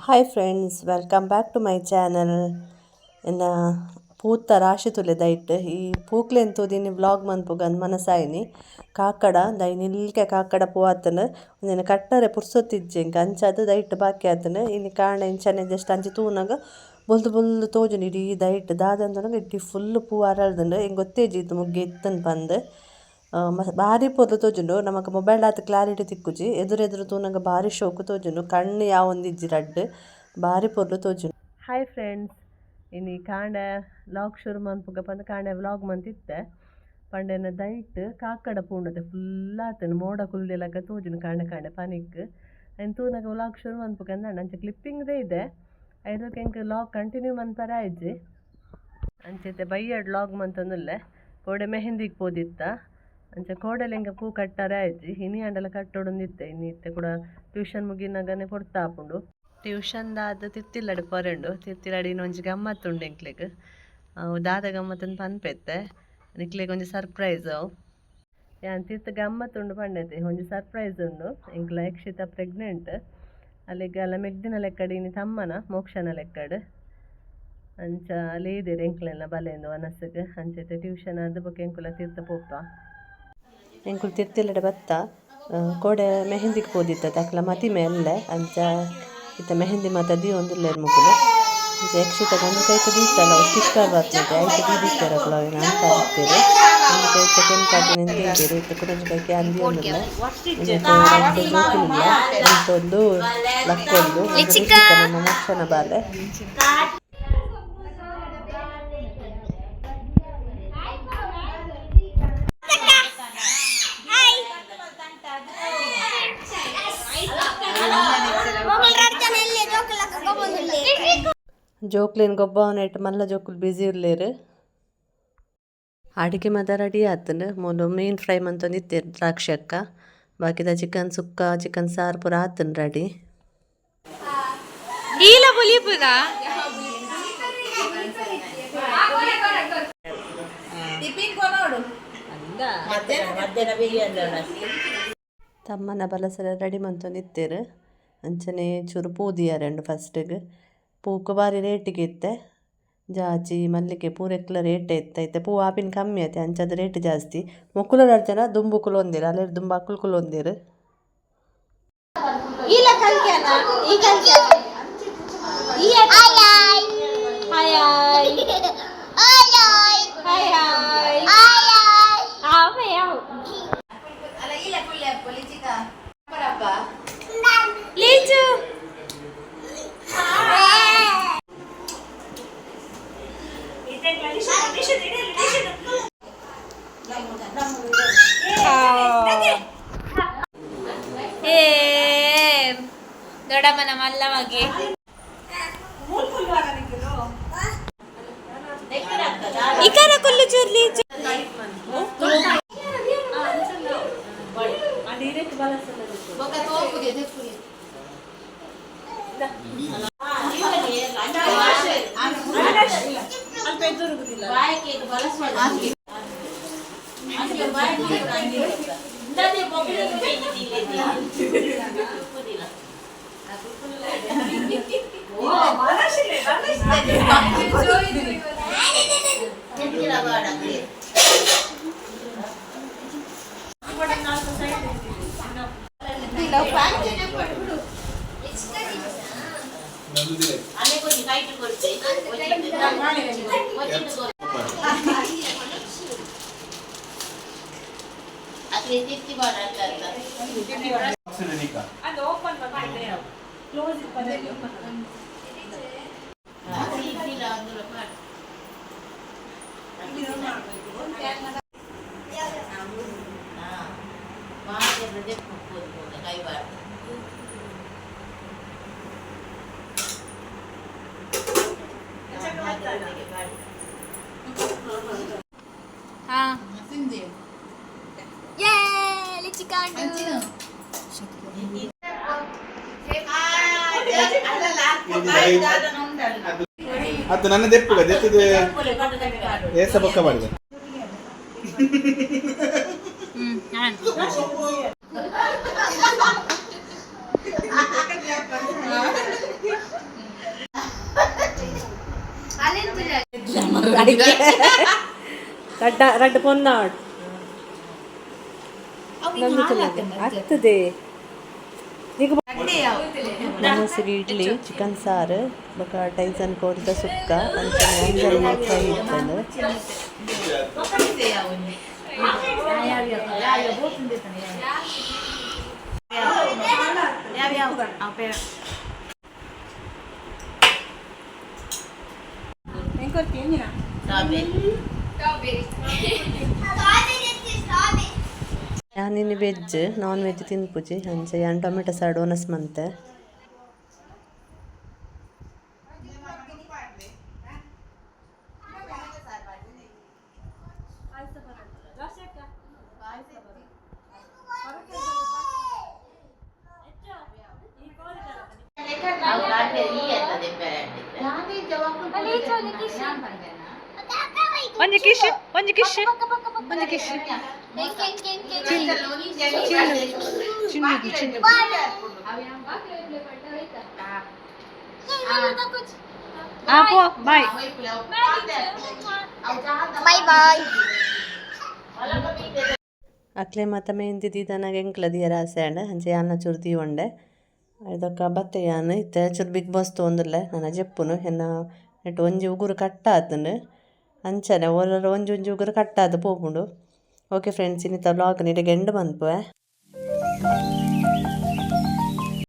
Hi friends, welcome back to my channel. ಇನ್ನ ಪೂತ್ತ ರಾಶಿ ತುಲೆದೈಟ್ ಈ ಪೂಕ್ಲೆನ್ ತೂದಿನಿ ವ್ಲಾಗ್ ಮನ್ಪುಗಂದ್ ಮನಸಾಯಿನಿ ಕಾಕಡ ದೈನಿ ಇಲ್ಕೆ ಕಾಕಡ ಪೂವತ್ತನ ಒಂದಿನ ಕಟ್ಟರೆ ಪುರ್ಸೊತ್ತಿಜ್ಜೆಂಕ ಅಂಚಾದ್ ದೈಟ್ ಬಾಕಿ ಆತನ ಇನ್ನು ಕಾಂಡ ಇಂಚನೆ ಜಸ್ಟ್ ಅಂಚಿ ತೂನಗ ಬೊಲ್ದು ಬೊಲ್ದು ತೋಜುಂಡು ಇಡೀ ದೈಟ್ ದಾದಂದನಗ ಇಡ್ಡಿ ಫುಲ್ ಪೂ ಅರಳ್ದುಂಡು ಹಿಂಗೆ ಗೊತ್ತೇಜಿತ್ತು ಮುಗ್ಗಿ ಇತ್ತನ್ ಪಂದ್ ಭಾರಿ ಪೊರ್ಲು ತೋಜುಂಡು. ನಮಕ್ ಮೊಬೈಲ್ ಆತ್ ಕ್ಲಾರಿಟಿ ತಿಕ್ಕುಜಿ ಎದುರೆದುರು ತೂನಗ ಭಾರಿ ಶೋಕು ತೋಜುಂಡು. ಕಣ್ಣು ಯಾವೊಂದಿಜ್ಜಿ ರಡ್ಡ್ ಭಾರಿ ಪೊರ್ಲು ತೋಜುಂಡು. ಹಾಯ್ ಫ್ರೆಂಡ್ಸ್, ಇನ್ನು ಕಾಂಡ ವ್ಲಾಗ್ ಶುರು ಮನ್ಪುಗ ಪಂದ್ ಕಾಂಡ ವ್ಲಾಗ್ ಮಂತಿತ್ತೆ ಪಂಡನ ದೈಟ್ ಕಾಕಡ ಪೂಂಡದೆ ಫುಲ್ ಆತನು ಮೋಡ ಕುಲ್ದೆಲಕ ತೋಜುಂಡು ಕಾಂಡ ಕಾಂಡ ಪನಿಕ್ ಅಯ್ನು ತೂನಗ ವ್ಲಾಗ್ ಶುರು ಮನ್ಪುಗ ಅಂಚ ಕ್ಲಿಪ್ಪಿಂಗ್ದೇ ಇದೆ ಐದಕ್ಕೆ ಎಂಕ್ ವ್ಲಾಗ್ ಕಂಟಿನ್ಯೂ ಮನ್ಪರ ಆಯ್ಜಿ ಅಂಚೈತೆ ಬೈಯಡ್ ವ್ಲಾಗ್ ಮಂತಂದುಲ್ಲೆ ಕೋಡೆ ಮೆಹಂದಿಗೆ ಪೋದಿತ್ತ ಅಂಚ ಕೋಡೆಲೆಂಗ ಪೂ ಕಟ್ಟಾರೆ ಆಯ್ಜಿ ಇನಿ ಅಂಡಲ ಕಟ್ಟೊಡೊಂದಿತ್ತೆ ಇನ್ನು ಇತ್ತೆ ಕೂಡ ಟ್ಯೂಷನ್ ಮುಗಿನಾಗನೆ ಕೊಡ್ತಾಪುಂಡು. ಟ್ಯೂಷನ್ದಾದ ತಿರ್ತಿಲ್ಲಡು ಪೊರೆಂಡು ತಿರ್ತಿಲಡಿ ಒಂಜಿ ಗಮ್ಮತ್ತುಂಡು ಎಂಕ್ಲೆಗ್ ದಾದ ಗಮ್ಮತ್ತನ್ನು ಪನ್ಪೆತ್ತೆ ನಿಕ್ಲೆಗ್ ಒಂಜಿ ಸರ್ಪ್ರೈಸ್ ಅವು ಯಾನ್ ತಿರ್ತ ಗಮ್ಮತ್ತುಂಡು ಪಂಡೈತೆ ಒಂಜಿ ಸರ್ಪ್ರೈಸ್ ಉಂಡು. ಎಂಕ್ಲ ಯಕ್ಷಿತ ಪ್ರೆಗ್ನೆಂಟ್ ಅಲ್ಲಿಗೆ ಅಲ್ಲ ಮೆಗ್ದಿನ ಲೆಕ್ಕಡಿ ಇನಿ ತಮ್ಮನ ಮೋಕ್ಷನ ಲೆಕ್ಕಡ್ ಅಂಚ ಲೇದಿರು ಎಂಕ್ಲೆಲ್ಲ ಬಲೆಂದು ವನಸ್ಸಿಗೆ ಅಂಚೈತೆ ಟ್ಯೂಷನ್ ಆದ ಬೊಕ ಎಂಕುಲ ತಿರ್ತ ಪೋಪ ಎಂಕುಲು ತಿರ್ತಿಲ್ಲಡೆ ಬತ್ತ ಕೋಡೆ ಮೆಹಂದಿಗೆ ಪೋದಿತ್ತ ಅಕ್ಲ ಮತಿ ಮೇಲೆ ಅಂಚ ಇತ್ತ ಮೆಹಂದಿ ಮಾತ ಒಂದಿಲ್ಲೇರು ಮುಗುಲು ಅಂಚ ಯಕ್ಷಿತ ಗಂಡು ಕೈಕ ದೀತಲ್ಲ ಸ್ಟಿಕ್ಕರ್ ಬರ್ತದೆ ಐತೆ ದೀದಿತ್ತಾರಕ್ಲ ಅಂತ ಇರ್ತೀರಿ ಒಂದು ಕೈಕ ಕೆಂಪಾತಿ ನಿಂತಿದ್ದೀರಿ ಇತ್ತ ಕುಡಂಜ ಕೈಕೆ ಅಂದಿ ಒಂದಿಲ್ಲ ಇನ್ನೊಂದು ಜೋಕಿಲಿಲ್ಲ ಇಂತೊಂದು ಲಕ್ಕೊಂದು ನಮ್ಮ ಮೋಕ್ಷನ ಬಾಲೆ ಜೋಕ್ಲೇನು ಗೊಬ್ಬವನ್ನ ಇಟ್ಟು ಮಲ್ಲ ಜೋಕುಲು ಬ್ಯುಸಿ ಇರ್ಲೇರು. ಅಡಿಗೆ ಮಾತ ರೆಡಿ ಆತನು ಮೂಲು ಮೀನು ಫ್ರೈ ಮಂತೊಂದು ಇತ್ತೇರು ದ್ರಾಕ್ಷಿ ಅಕ್ಕ ಬಾಕಿದ ಚಿಕನ್ ಸುಕ್ಕ ಚಿಕನ್ ಸಾರು ಪೂರ ಆತನು ರೆಡಿ. ತಮ್ಮನ ಬಲಸರ ರೆಡಿ ಮಂತೊಂದು ಇತ್ತೇರು ಅಂಚನೆ ಚೂರು ಪೂದಿಯಾರೆಂಡು ಫಸ್ಟಿಗೆ ಪೂಕು ಬಾರಿ ರೇಟಿಗೆ ಇತ್ತೆ ಜಾಜಿ ಮಲ್ಲಿಗೆ ಪೂರೆಕ್ಲ ರೇಟ್ ಇತ್ತೈತೆ ಪೂ ಆಪಿನ ಕಮ್ಮಿ ಐತೆ ಅಂಚದ ರೇಟ್ ಜಾಸ್ತಿ ಮೊಕ್ಕುಲ ಜನ ದುಂಬುಕುಲು ಒಂದಿರು ಅಲ್ಲೇರು ದುಂಬ ಅಕ್ಕುಲ್ಕುಲು ಒಂದಿರು ದೊಡ್ಡಮ್ಮನ ಮಲ್ಲಮಗೆ ಇಕರ ಕುಲ್ಲು ಚೂರ್ಲಿ ಅದು ನನ್ನ ದೆಪ್ಪುಗ ದೆತ್ತದು ಏಸ ಬೊಕ್ಕ ಮಾಡಿದೆ ರಡ್ಡ ಪೊನ್ನಾಡ್ ಆಗ್ತದೆ ಈಗ ನಮಸ್ಗೆ ಇಡ್ಲಿ ಚಿಕನ್ ಸಾರು ಬೊಕ ಟೈಸನ್ ಕೋರಿದ ಸುಕ್ಕ ಅಂಚನೆ ಅಂಜಲ್ ಫ್ರೈ ಇರ್ತದೆ ഞാനിന്ന് വെജ್ ನಾನ್ ವೆಜ್ ತಿನ್ಪುಜಿ ಅಂಚೆ ಯಾನ್ ಟೊಮೆಟೊ ಸಾರು ಒನಸ್ ಮಂತೆ ಒಂಜಿ ಕಿಶ್ ಬಾಯ್ ಅಕ್ಲೆ ಮತ್ತ ಮೆಹಂದಿ ದೀದನಾಗ ಎಂಕ್ಲದಿಯ ರಾಸೆಂಡ ಅಂಚೆ ಯಾನ ಚೂರು ತೀವಂಡೆ ಇದಕ್ಕ ಬತ್ತೆ ಯಾನು ಇತ್ತೆ ಚೂರು ಬಿಗ್ ಬಾಸ್ ತೊಂದಿರ್ಲೆ ನನ್ನ ಜೆಪ್ಪುನು ಎನ್ನ ನೆಟ್ಟು ಒಂಜಿ ಉಗುರು ಕಟ್ಟಾತನು ಅಂಚನೆ ಒರ ಒಂಜಿ ಉಗುರು ಕಟ್ಟಾದ ಪೋಪುಂಡು ಓಕೆ ಫ್ರೆಂಡ್ಸ್ ಇನ್ನಿತ ವ್ಲಾಗ್ ನೀಡಿಗೆ ಎಂಡ್ ಬಂದ್ಪೆ